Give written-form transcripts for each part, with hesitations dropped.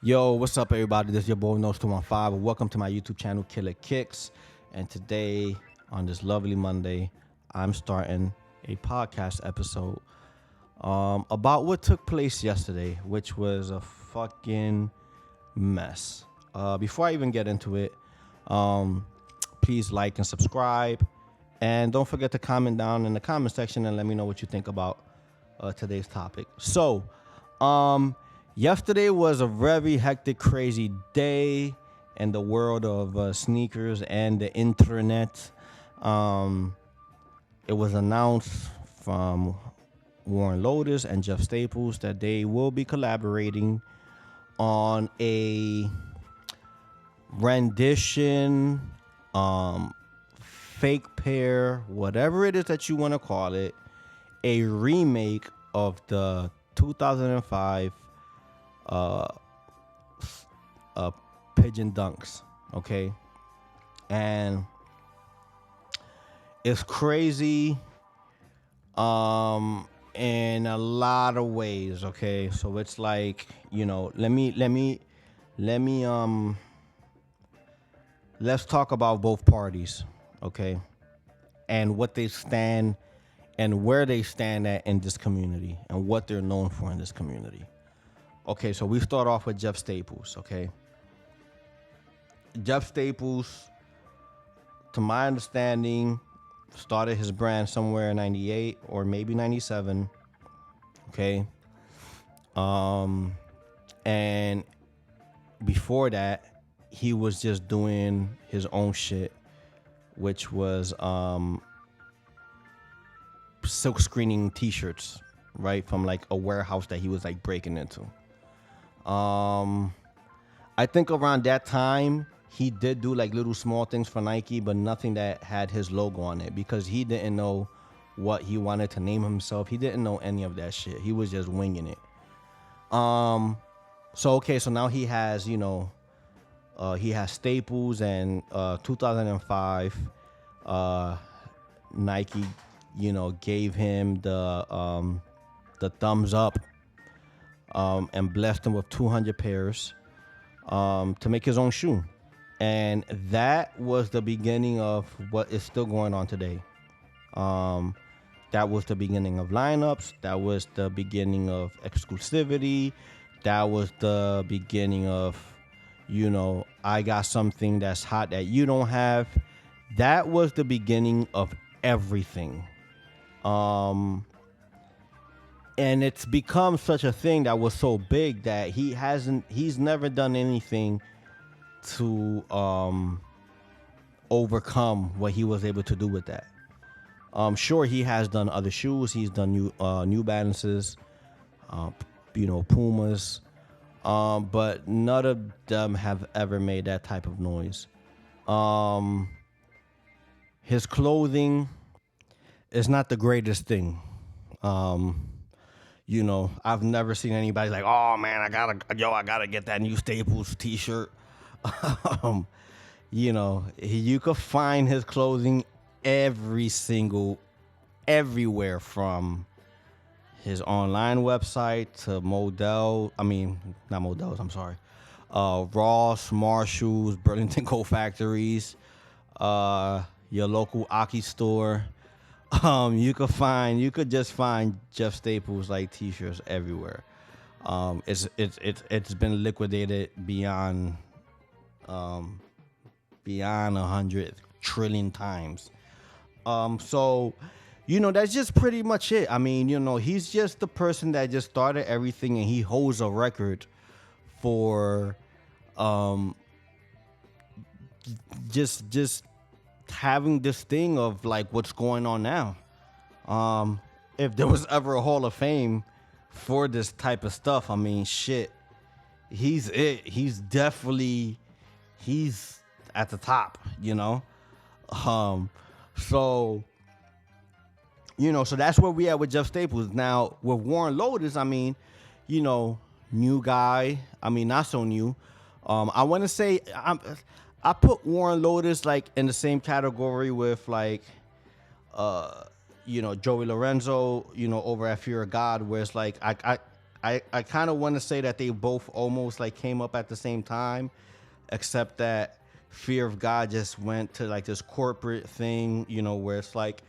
Yo, what's up, everybody? This is your boy Nose 215. Welcome to my YouTube channel, Killer Kicks. And today, on this lovely Monday, I'm starting a podcast episode about what took place yesterday, which was a fucking mess. Before I even get into it, please like and subscribe. And don't forget to comment down in the comment section and let me know what you think about today's topic. Yesterday was a very hectic, crazy day in the world of sneakers and the internet. It was announced from Warren Lotas and Jeff Staples that they will be collaborating on a rendition, fake pair, whatever it is that you want to call it, a remake of the 2005 Pigeon dunks, okay? And it's crazy in a lot of ways, okay? So it's like, let's talk about both parties, okay? And what they stand and where they stand at in this community and what they're known for in this community. Okay, so we start off with Jeff Staples, okay? Jeff Staples, to my understanding, started his brand somewhere in 98 or maybe 97, okay? And before that, he was just doing his own shit, which was silk screening t-shirts, right? From like a warehouse that he was like breaking into. I think around that time he did do like little small things for Nike, but nothing that had his logo on it because he didn't know what he wanted to name himself. He didn't know any of that shit. He was just winging it. So now he has, he has Staples, and 2005 Nike, gave him the thumbs up and blessed him with 200 pairs to make his own shoe. And that was the beginning of what is still going on today. That was the beginning of lineups. That was the beginning of exclusivity. That was the beginning of, I got something that's hot that you don't have. That was the beginning of everything. And it's become such a thing that was so big that he's never done anything to overcome what he was able to do with that. Sure, he has done other shoes. He's done New Balances, Pumas, but none of them have ever made that type of noise. His clothing is not the greatest thing. I've never seen anybody like, oh man, I gotta get that new Staples t-shirt. You could find his clothing everywhere, from his online website to Ross, Marshalls, Burlington Coat Factories, your local Aki store. You could just find Jeff Staples like t-shirts everywhere. It's been liquidated beyond 100 trillion times. That's just pretty much it. I mean, he's just the person that just started everything, and he holds a record for just having this thing of like what's going on now. If there was ever a Hall of Fame for this type of stuff, I mean, shit, he's it. He's at the top, So that's where we at with Jeff Staples. Now with Warren Lotas, I mean, new guy. I mean, not so new. I want to say I put Warren Lotas like in the same category with like Joey Lorenzo, over at Fear of God, where it's like I I kind of want to say that they both almost like came up at the same time, except that Fear of God just went to like this corporate thing, where it's like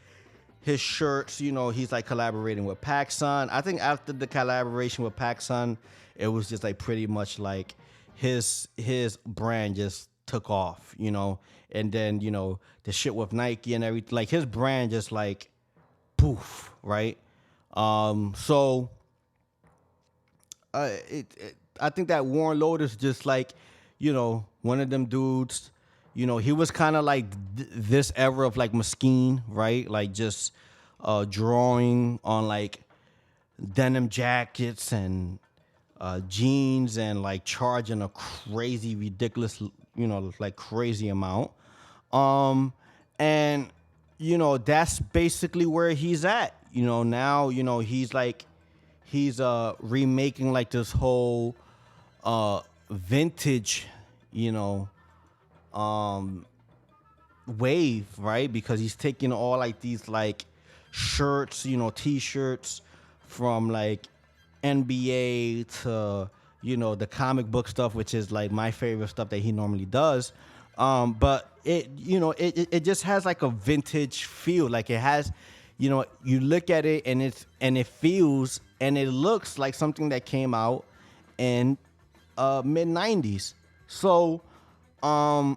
his shirts, he's like collaborating with PacSun. I think after the collaboration with PacSun, it was just like pretty much like his brand just took off, and then the shit with Nike and everything, like his brand just like poof, right? So I think that Warren Lotas just like, one of them dudes. He was kind of like this era of like Mesquite, right? Like just drawing on like denim jackets and jeans and like charging a crazy, ridiculous, like crazy amount. And that's basically where he's at. Now, he's remaking like this whole vintage, um wave, right? Because he's taking all like these like shirts, t-shirts from like NBA to the comic book stuff, which is like my favorite stuff that he normally does. But it just has like a vintage feel. Like it has, you look at it and it feels and it looks like something that came out in mid 90s. So I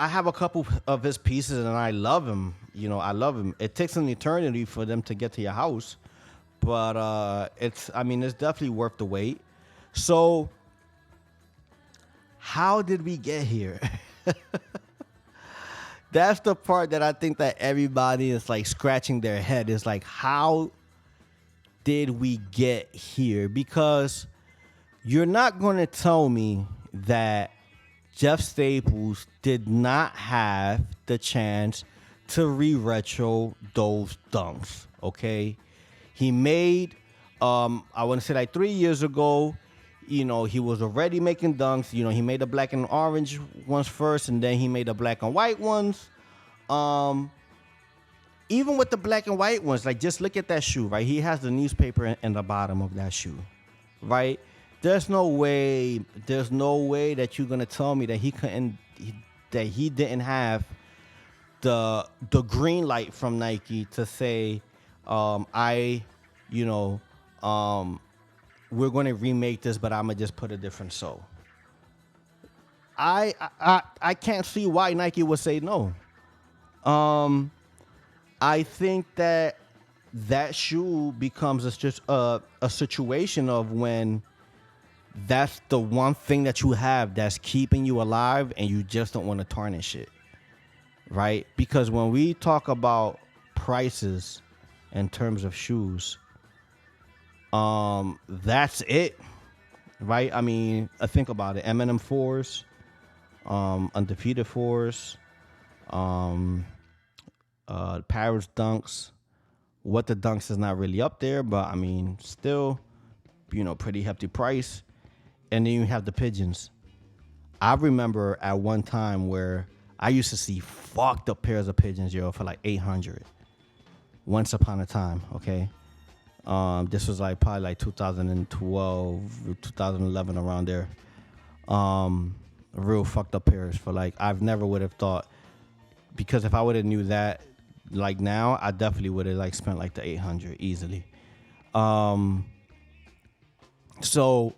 have a couple of his pieces and I love him. I love him. It takes an eternity for them to get to your house, but it's definitely worth the wait. So how did we get here? That's the part that I think that everybody is like scratching their head. Is like, how did we get here? Because you're not going to tell me that Jeff Staples did not have the chance to re-retro those dunks, okay? He made, I want to say like 3 years ago, he was already making dunks. He made the black and orange ones first, and then he made the black and white ones. Even with the black and white ones, like just look at that shoe, right? He has the newspaper in the bottom of that shoe, right? There's no way that you're gonna tell me that he didn't have the green light from Nike to say, we're gonna remake this, but I'm gonna just put a different sole. I can't see why Nike would say no. I think that shoe becomes just a situation of when that's the one thing that you have that's keeping you alive and you just don't want to tarnish it, right? Because when we talk about prices in terms of shoes, that's it, right? I think about it. M&M 4s, Undefeated 4s, Paris Dunks. What the Dunks is not really up there, but still, pretty hefty price. And then you have the Pigeons. I remember at one time where I used to see fucked up pairs of Pigeons, for like 800. Once upon a time, okay? This was like probably like 2012, 2011, around there. Real fucked up pairs for like, I've never would have thought, because if I would have knew that like now, I definitely would have like spent like the 800 easily. So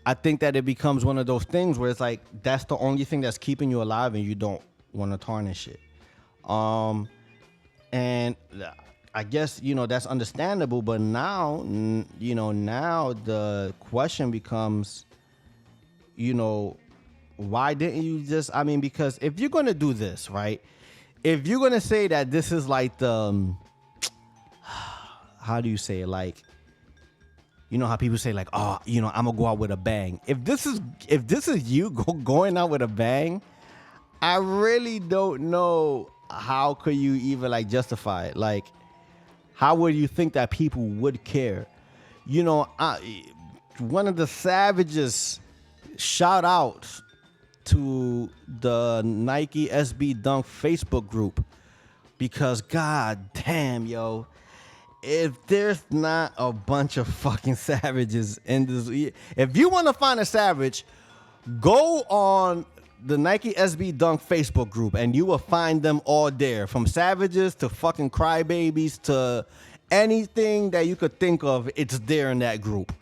I think that it becomes one of those things where it's like that's the only thing that's keeping you alive and you don't want to tarnish it. And I guess, that's understandable, but now, now the question becomes, why didn't you just, because if you're going to do this, right? If you're going to say that this is like the, how do you say it? Like, how people say like, oh, I'm gonna go out with a bang. If this is you going out with a bang, I really don't know how could you even like justify it. Like, how would you think that people would care? One of the savages shout outs to the Nike SB Dunk Facebook group, because god damn, yo, if there's not a bunch of fucking savages in this, if you want to find a savage, go on the Nike SB Dunk Facebook group and you will find them all there, from savages to fucking crybabies to anything that you could think of. It's there in that group.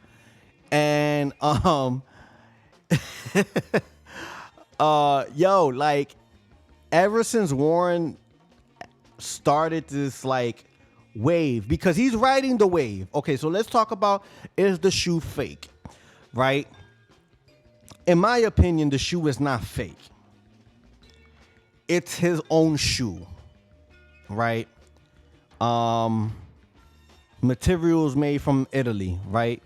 And yo, like, ever since Warren started this like wave, because he's riding the wave. Okay, so let's talk about, is the shoe fake, right? In my opinion, the shoe is not fake. It's his own shoe, right? Materials made from Italy, right?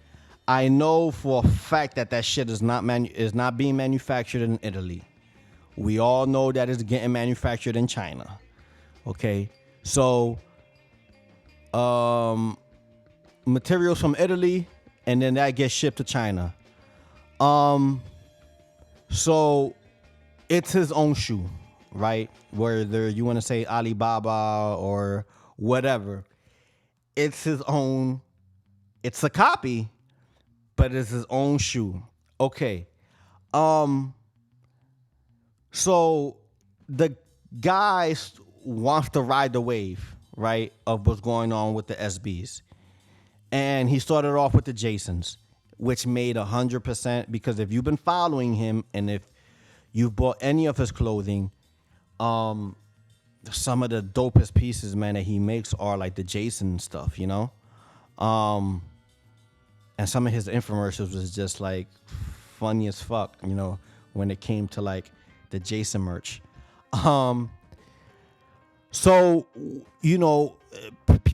I know for a fact that that shit is not being manufactured in Italy. We all know that it's getting manufactured in China. Okay, so materials from Italy, and then that gets shipped to China. So it's his own shoe, right? Whether you want to say Alibaba or whatever, it's his own. It's a copy, but it's his own shoe. Okay. So the guy wants to ride the wave, right, of what's going on with the SBs. And he started off with the Jasons, which made 100%, because if you've been following him and if you've bought any of his clothing, some of the dopest pieces, man, that he makes are like the Jason stuff, you know? And some of his infomercials was just like funny as fuck, you know, when it came to like the Jason merch. So, you know,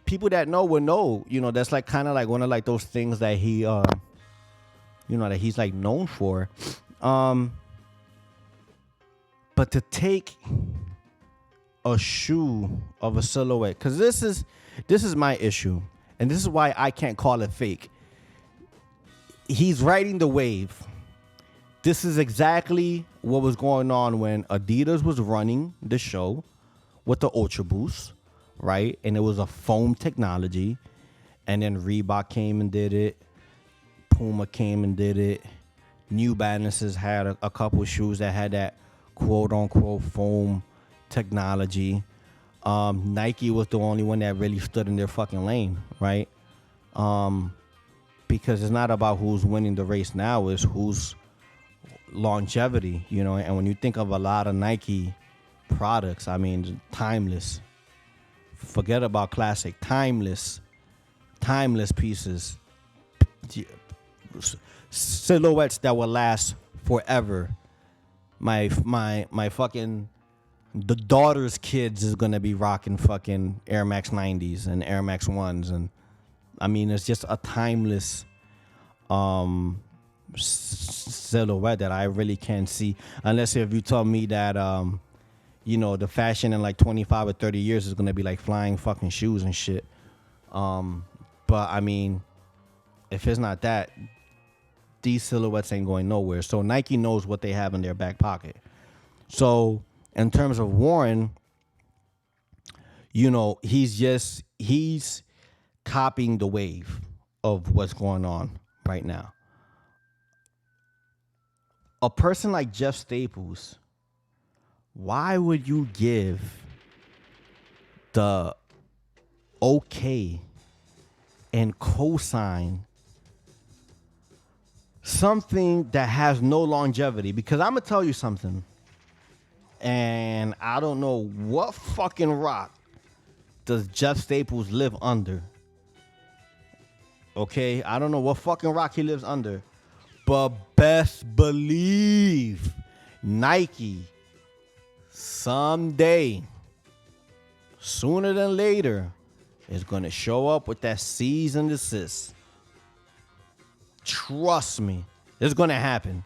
people that know will know, you know, that's like kind of like one of like those things that he, you know, that he's like known for. But to take a shoe of a silhouette, because this is my issue, and this is why I can't call it fake. He's riding the wave. This is exactly what was going on when Adidas was running the show with the Ultra Boost, right? And it was a foam technology. And then Reebok came and did it. Puma came and did it. New Balances had a couple of shoes that had that quote-unquote foam technology. Nike was the only one that really stood in their fucking lane, right? Because it's not about who's winning the race now, it's who's longevity, you know. And when you think of a lot of Nike products, I mean, timeless. Forget about classic, timeless pieces, silhouettes that will last forever. My fucking, the daughter's kids is gonna be rocking fucking Air Max 90s and Air Max 1s, and I mean, it's just a timeless silhouette that I really can't see, unless if you tell me that you know, the fashion in like 25 or 30 years is gonna be like flying fucking shoes and shit. But I mean, if it's not that, these silhouettes ain't going nowhere. So Nike knows what they have in their back pocket. So in terms of Warren, you know, he's copying the wave of what's going on right now. A person like Jeff Staples, why would you give the okay and co-sign something that has no longevity? Because I'm going to tell you something, and I don't know what fucking rock does Jeff Staples live under. Okay? I don't know what fucking rock he lives under. But best believe Nike someday, sooner than later, is going to show up with that cease and desist. Trust me, it's going to happen.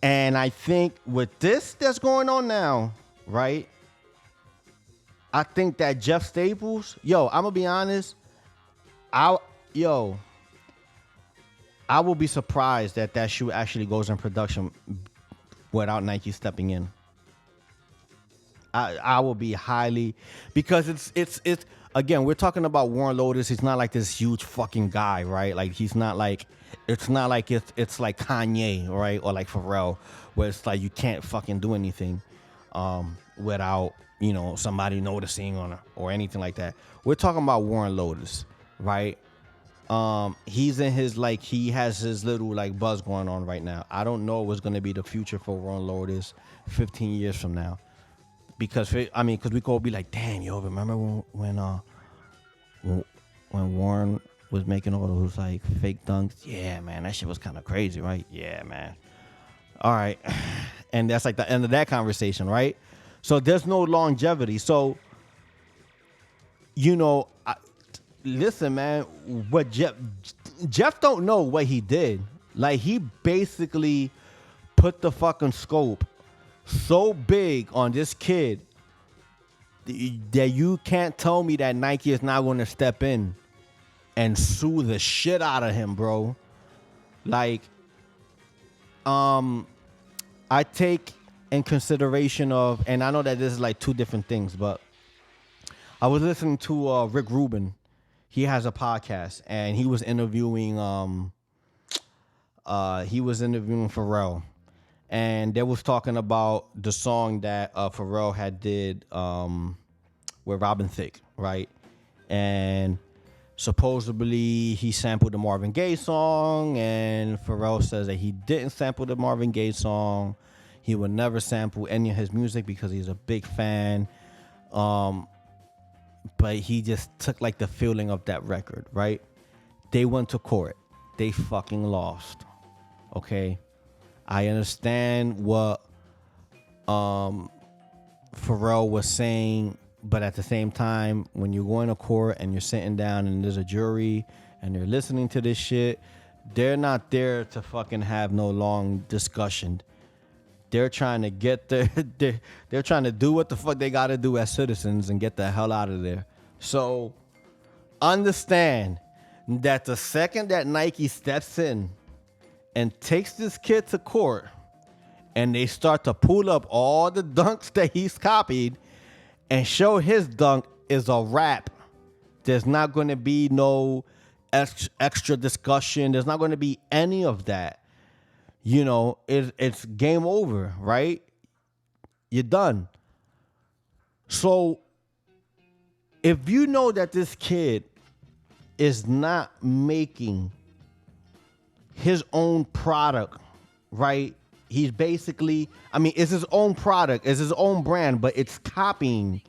And I think with this that's going on now, right, I think that Jeff Staples, I'm going to be honest, I will be surprised that shoe actually goes in production without Nike stepping in. I will be highly, because it's again, we're talking about Warren Lotas. He's not like this huge fucking guy, right? Like he's not like it's not like it's like Kanye, right? Or like Pharrell, where it's like you can't fucking do anything without, you know, somebody noticing or anything like that. We're talking about Warren Lotas, right? He's in his like he has his little like buzz going on right now. I don't know what's gonna be the future for Warren Lotas 15 years from now. Because because we could be like, damn, yo, remember when Warren was making all those like fake dunks? Yeah, man, that shit was kind of crazy, right? Yeah, man. All right, and that's like the end of that conversation, right? So there's no longevity. So, you know, listen, man, what Jeff don't know what he did. Like he basically put the fucking scope so big on this kid that you can't tell me that Nike is not going to step in and sue the shit out of him, bro. Like, I take in consideration of, and I know that this is like two different things, but I was listening to Rick Rubin. He has a podcast, and he was interviewing Pharrell. And they was talking about the song that Pharrell had did with Robin Thicke, right? And supposedly he sampled the Marvin Gaye song, and Pharrell says that he didn't sample the Marvin Gaye song. He would never sample any of his music because he's a big fan. But he just took like the feeling of that record, right? They went to court. They fucking lost. Okay? I understand what Pharrell was saying, but at the same time, when you're going to court and you're sitting down and there's a jury and they're listening to this shit, they're not there to fucking have no long discussion. They're trying to get there. They're trying to do what the fuck they got to do as citizens and get the hell out of there. So understand that the second that Nike steps in and takes this kid to court and they start to pull up all the dunks that he's copied and show his dunk is a wrap, there's not going to be no extra discussion. There's not going to be any of that. You know, it's game over, right? You're done. So if you know that this kid is not making his own product, right? He's basically, it's his own product, it's his own brand, but it's copying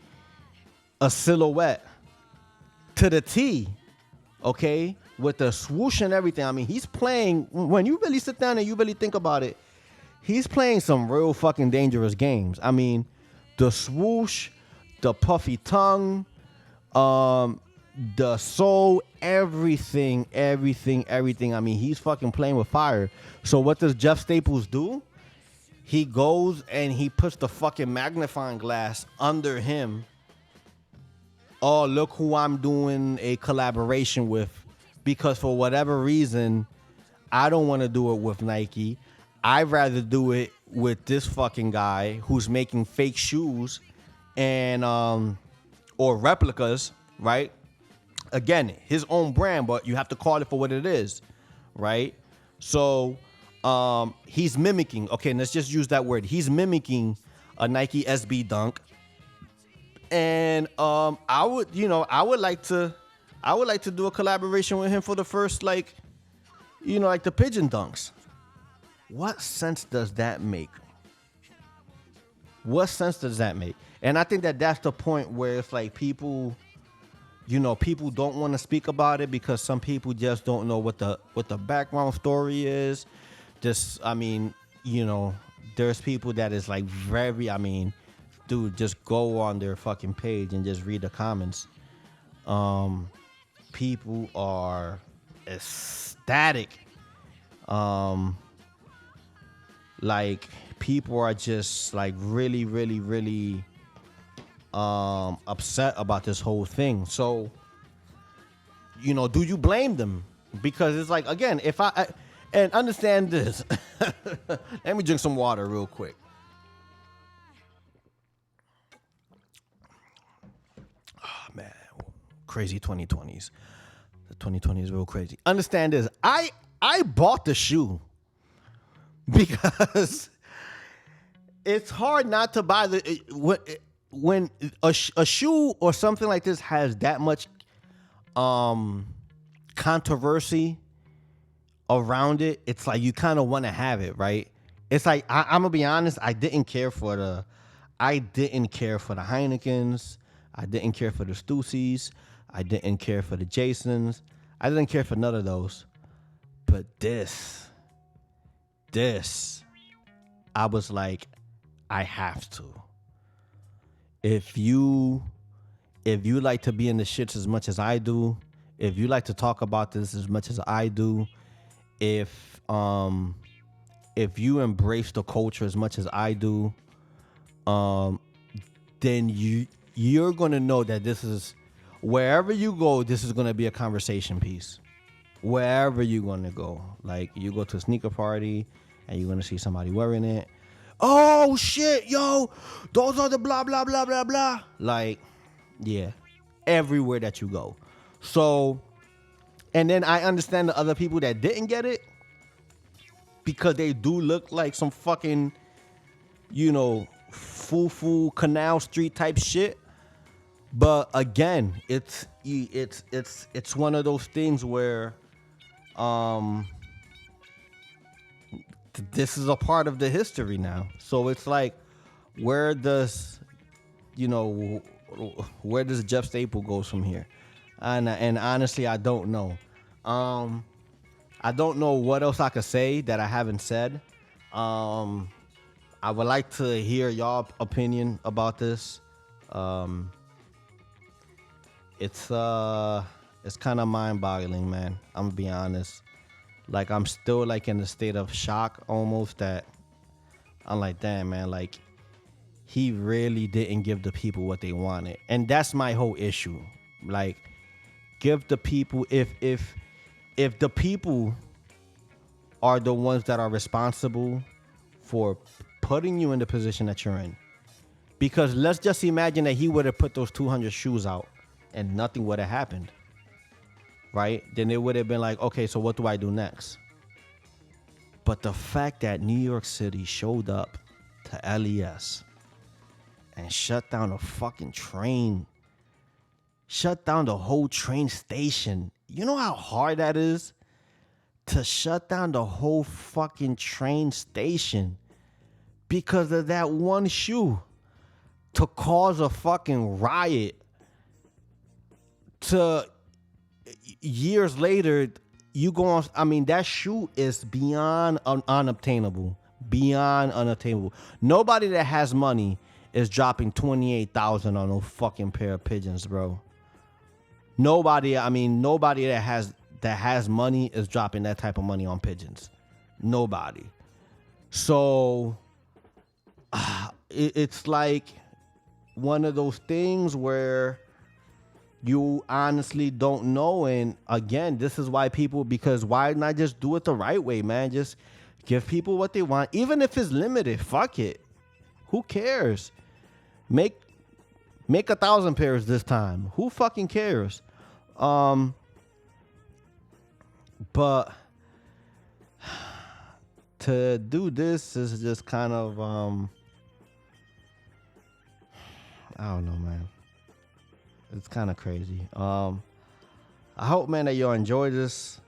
a silhouette to the T, okay? With the swoosh and everything. He's playing, when you really sit down and you really think about it, he's playing some real fucking dangerous games. The swoosh, the puffy tongue, the soul, everything. He's fucking playing with fire. So what does Jeff Staples do? He goes and he puts the fucking magnifying glass under him. Oh, look who I'm doing a collaboration with. Because for whatever reason, I don't want to do it with Nike. I'd rather do it with this fucking guy who's making fake shoes and or replicas, right? Again, his own brand, but you have to call it for what it is, right? So he's mimicking. Okay, let's just use that word. He's mimicking a Nike SB Dunk, and I would like to do a collaboration with him for the first like the Pigeon dunks. What sense does that make? What sense does that make? And I think that that's the point where it's like people don't want to speak about it because some people just don't know what the background story is. There's people that is like very, dude, just go on their fucking page and just read the comments. People are ecstatic. Like people are just like really, really, really upset about this whole thing. So, do you blame them? Because it's like, again, if I and understand this. Let me drink some water real quick. Oh, man. Crazy 2020s. The 2020 is real crazy. Understand this. I bought the shoe because it's hard not to buy when a shoe or something like this has that much controversy around it. It's like you kind of want to have it, right? It's like I'm gonna be honest. I didn't care for the Heinekens. I didn't care for the Stussies. I didn't care for the Jasons. I didn't care for none of those. But this, I was like, I have to. If you like to be in the shits as much as I do, if you like to talk about this as much as I do, if you embrace the culture as much as I do, then you're gonna know that this is, wherever you go, this is gonna be a conversation piece. Wherever you're gonna go, like you go to a sneaker party and you're gonna see somebody wearing it. Oh shit, yo, those are the blah blah blah blah blah. Like, yeah, everywhere that you go. So, and then I understand the other people that didn't get it because they do look like some fucking, foo Canal Street type shit. But again, it's one of those things where this is a part of the history now. So it's like, where does Jeff Staple goes from here? And honestly, I don't know. I don't know what else I could say that I haven't said. I would like to hear y'all opinion about this. It's kind of mind-boggling, man. I'm gonna be honest. Like, I'm still like in a state of shock almost, that I'm like, damn, man, like he really didn't give the people what they wanted. And that's my whole issue. Like, give the people, if the people are the ones that are responsible for putting you in the position that you're in. Because let's just imagine that he would have put those 200 shoes out and nothing would have happened. Right? Then it would have been like, okay, so what do I do next? But the fact that New York City showed up to LES and shut down a fucking train, shut down the whole train station. You know how hard that is? To shut down the whole fucking train station because of that one shoe, to cause a fucking riot, to years later, you go on. I mean, that shoe is beyond unobtainable. Beyond unobtainable. Nobody that has money is dropping $28,000 on a fucking pair of Pigeons, bro. Nobody that has money is dropping that type of money on Pigeons. Nobody. So it's like one of those things where you honestly don't know. And again, this is why because why not just do it the right way, man? Just give people what they want. Even if it's limited, fuck it. Who cares? Make 1,000 pairs this time. Who fucking cares? But to do this is just kind of, I don't know, man. It's kind of crazy. I hope, man, that y'all enjoy this.